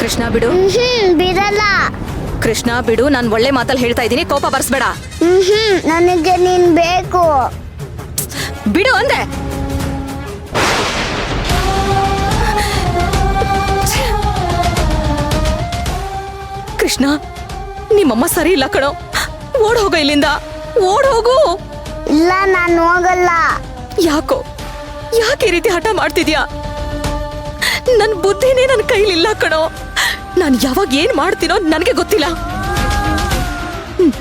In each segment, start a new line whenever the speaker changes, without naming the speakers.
ಕೃಷ್ಣ ಬಿಡು.
ಬಿಡಲ್ಲ.
ಕೃಷ್ಣ ಬಿಡು, ನಾನು ಒಳ್ಳೆ ಮಾತಲ್ಲಿ ಹೇಳ್ತಾ ಇದ್ದೀನಿ, ಕೋಪ ಬರ್ಸ್ಬೇಡ.
ನನಗೆ ನೀನ್ ಬೇಕು.
ಬಿಡು ಅಂದೆ. ಕೃಷ್ಣ, ನಿಮ್ಮಮ್ಮ ಸರಿ ಇಲ್ಲ ಕಣೋ, ಓಡ್ ಹೋಗೋ ಇಲ್ಲಿಂದ, ಓಡ್ ಹೋಗು.
ಇಲ್ಲ, ನಾನು ಹೋಗಲ್ಲ.
ಯಾಕೋ, ಯಾಕೆ ಈ ರೀತಿ ಹಠ ಮಾಡ್ತಿದ್ಯಾ? ನನ್ ಬುದ್ಧಿನೇ ನನ್ನ ಕೈಲಿಲ್ಲ ಕಣೋ. ನಾನು ಯಾವಾಗ ಏನ್ ಮಾಡ್ತೀನೋ ನನಗೆ ಗೊತ್ತಿಲ್ಲ.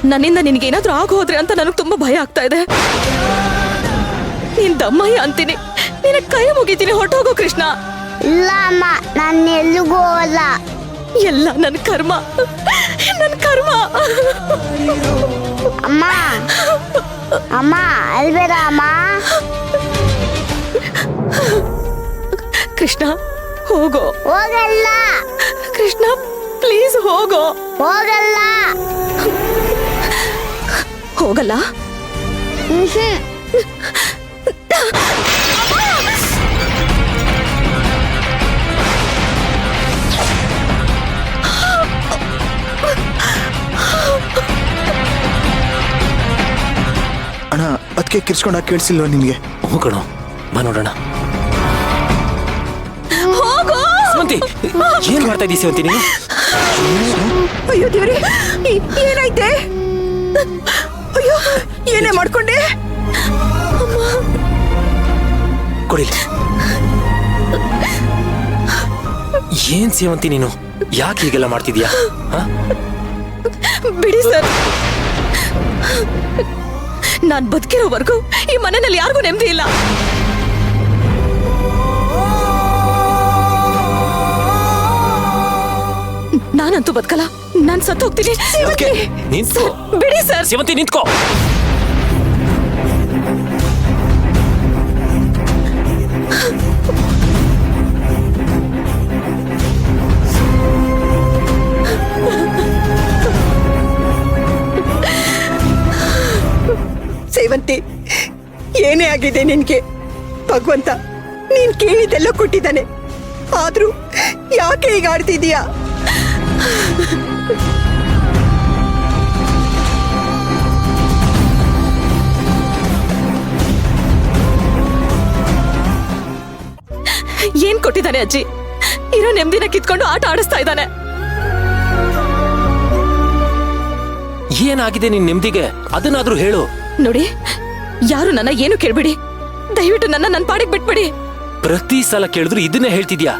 ನನ್ನಿಂದ ನಿನ್ಗೇನಾದ್ರೂ ಆಗೋದ್ರೆ ಅಂತ ನನಗೆ ತುಂಬಾ ಭಯ ಆಗ್ತಾ ಇದೆ. ನೀನ್ ದಮ್ಮಯ್ಯ ಅಂತೀನಿ, ನಿನ್ನ ಕೈ ಮುಗಿತೀನಿ, ಹೊಟ್ಟೋಗೋ ಕೃಷ್ಣ.
ಇಲ್ಲ ಅಮ್ಮ, ನಾನು ಎಲ್ಲಿಗೂ ಹೋಗಲ್ಲ.
ಎಲ್ಲ ನನ್ನ ಕರ್ಮ, ನನ್ನ ಕರ್ಮ.
ಅಮ್ಮ, ಅಮ್ಮ ಅಲ್ಬೇಡ ಅಮ್ಮ.
ಕೃಷ್ಣ ಹೋಗೋ.
ಹೋಗಲ್ಲ.
ಕೃಷ್ಣ ಪ್ಲೀಸ್ ಹೋಗೋ.
ಹೋಗಲ್ಲ.
ಹೋಗಲ್ಲ.
ಅಣ್ಣ, ಅದಕ್ಕೆ ಕಿರ್ಚ್ಕೊಂಡಾಗ ಕೇಳಿಸಿಲ್ವ ನಿನಗೆ?
ಹೋಗೋಣ, ಬಾ ನೋಡೋಣ.
ಹೋಗೋ.
ಸೇವಂತಿ, ಏನ್ ಮಾಡ್ತಾ ಇದ್ದೀ ಸೇವಂತಿ ನೀನು?
ಅಯ್ಯೋ ದೇವ್ರಿ, ಏನಾಯ್ತೆ? ಅಯ್ಯೋ, ಏನೇ ಮಾಡ್ಕೊಂಡೆ?
ಕೊಡಿ. ಏನ್ ಸೇವಂತಿ ನೀನು, ಯಾಕೆ ಹೀಗೆಲ್ಲ ಮಾಡ್ತಿದ್ಯಾ?
ಬಿಡಿ ಸರ್, ನಾನ್ ಬದುಕಿರೋವರೆಗೂ ಈ ಮನೆಯಲ್ಲಿ ಯಾರಿಗೂ ನೆಮ್ಮದಿ ಇಲ್ಲ. ನಾನಂತೂ ಬದುಕಲ್ಲ, ನಾನ್ ಸತ್ತು ಹೋಗ್ತೀನಿ.
ನಿಂತ್ಕೋ.
ಬಿಡಿ ಸರ್.
ಸೇವಂತಿ ನಿಂತ್ಕೋ.
ಸೇವಂತಿ, ಏನೇ ಆಗಿದೆ ನಿನ್ಗೆ? ಭಗವಂತ ನೀನ್ ಕೇಳಿದೆಲ್ಲ ಕೊಟ್ಟಿದ್ದಾನೆ, ಆದ್ರೂ ಯಾಕೆ ಈಗ ಆಡ್ತಿದೀಯಾ?
ಏನ್ ಕೊಟ್ಟಿದ್ದಾನೆ ಅಜ್ಜಿ? ಇರೋ ನೆಮ್ಮದಿನ ಕಿತ್ಕೊಂಡು ಆಟ ಆಡಿಸ್ತಾ ಇದ್ದಾನೆ.
ಏನಾಗಿದೆ ನಿನ್ ನೆಮ್ಮದಿಗೆ? ಅದನ್ನಾದ್ರೂ ಹೇಳು.
ನೋಡಿ, ಯಾರು ನನ್ನ ಏನು ಕೇಳ್ಬಿಡಿ, ದಯವಿಟ್ಟು ನನ್ನ ಪಾಡಿಗೆ ಬಿಟ್ಬಿಡಿ.
ಪ್ರತಿ ಸಲ ಕೇಳಿದ್ರು ಇದನ್ನೇ ಹೇಳ್ತಿದ್ಯಾ?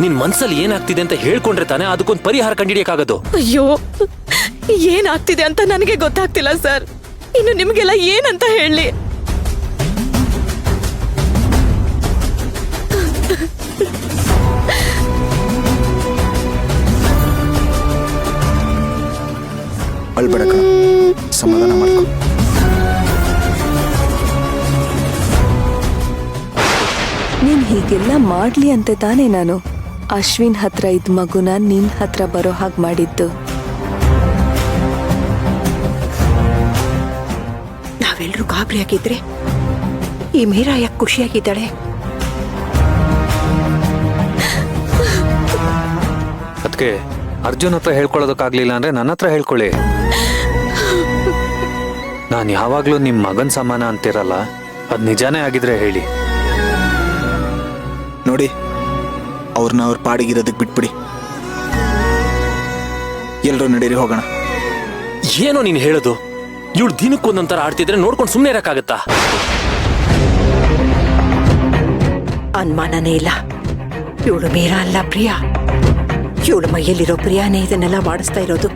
ನಿನ್ ಮನ್ಸಲ್ಲಿ ಏನಾಗ್ತಿದೆ ಅಂತ ಹೇಳ್ಕೊಂಡ್ರೆ ತಾನೆ ಅದಕ್ಕೊಂದು ಪರಿಹಾರ ಕಂಡಿಡಿಯಕ್ಕಾಗದು.
ಅಯ್ಯೋ, ಏನಾಗ್ತಿದೆ ಅಂತ ನನಗೆ ಗೊತ್ತಾಗ್ತಿಲ್ಲ ಸರ್. ಇನ್ನು ನಿಮ್ಗೆಲ್ಲ ಏನಂತ ಹೇಳಿ?
ಅಳ್ಬೇಡ ಕಣ, ಸಮಾಧಾನ ಮಾಡ್ಕೊ.
ನೀನ್ ಹೀಗೆಲ್ಲ ಮಾಡ್ಲಿ ಅಂತ ತಾನೇ ನಾನು ಅಶ್ವಿನ್ ಹತ್ರ ಇದ್ ಮಗುನ ನಿನ್ ಹತ್ರ ಬರೋ ಹಾಗೆ ಮಾಡಿದ್ದು.
ನಾವೆಲ್ಲರೂ ಗಾಬರಿ ಆಗಿದ್ರೆ ಈ ಮೀರಾ ಯಾಕೆ ಖುಷಿಯಾಗಿದ್ದಾಳೆ?
ಅದಕ್ಕೆ ಅರ್ಜುನ್ ಹತ್ರ ಹೇಳ್ಕೊಳ್ಳೋದಕ್ಕಾಗ್ಲಿಲ್ಲ ಅಂದ್ರೆ ನನ್ನ ಹತ್ರ ಹೇಳ್ಕೊಳ್ಳಿ. ನಾನು ಯಾವಾಗ್ಲೂ ನಿಮ್ ಮಗನ್ ಸಮಾನ ಅಂತಿರಲ್ಲ, ಅದ್ ನಿಜಾನೇ ಆಗಿದ್ರೆ ಹೇಳಿ.
ನೋಡಿ, ಅವ್ರನ್ನ ಅವ್ರ ಪಾಡಿಗಿರೋದಕ್ಕೆ ಬಿಟ್ಬಿಡಿ. ಎಲ್ರೂ ನಡೀರಿ, ಹೋಗೋಣ.
ಏನೋ ನೀನು ಹೇಳೋದು? ಇವಳು ದಿನಕ್ಕೊಂದೊಂಥರ ಆಡ್ತಿದ್ರೆ ನೋಡ್ಕೊಂಡು ಸುಮ್ಮನೆ ಇರಕ್ಕಾಗತ್ತಾ?
ಅನುಮಾನನೇ ಇಲ್ಲ, ಇವಳು ಮೀರಾ ಅಲ್ಲ, ಪ್ರಿಯಾ. ಇವಳು ಮೈಯಲ್ಲಿರೋ ಪ್ರಿಯಾನೇ ಇದನ್ನೆಲ್ಲ ಮಾಡಿಸ್ತಾ ಇರೋದು.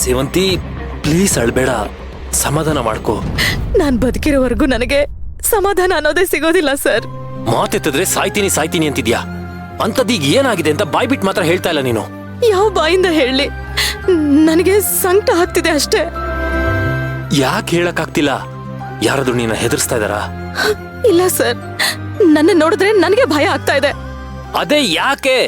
ಸೇವಂತಿ, ಪ್ಲೀಸ್ ಅಳ್ಬೇಡ, ಸಮಾಧಾನ ಮಾಡ್ಕೋ.
ನಾನ್ ಬದುಕಿರೋವರೆಗೂ ನನಗೆ ಸಮಾಧಾನ ಅನ್ನೋದೇ ಸಿಗೋದಿಲ್ಲ ಸರ್.
ಮಾತೆತ್ತಿದ್ರೆ ಸಾಯ್ತೀನಿ ಸಾಯ್ತೀನಿ ಅಂತಿದ್ಯಾ? ಅಂತದೀಗ ಏನಾಗಿದೆ ಅಂತ ಬಾಯ್ಬಿಟ್ಟು ಮಾತ್ರ ಹೇಳ್ತಾ ಇಲ್ಲ ನೀನು.
ಯಾವ ಬಾಯಿಂದ ಹೇಳಿ? ನನಗೆ ಸಂಕಟ ಆಗ್ತಿದೆ ಅಷ್ಟೇ.
ಯಾಕೆ ಹೇಳಕ್ಕಾಗ್ತಿಲ್ಲ? ಯಾರಾದ್ರೂ ನೀನ ಹೆದರ್ಸ್ತಾ ಇದಾರಾ?
ಇಲ್ಲ ಸರ್, ನನ್ನ ನೋಡಿದ್ರೆ ನನಗೆ ಭಯ ಆಗ್ತಾ ಇದೆ.
ಅದೇ ಯಾಕೆ?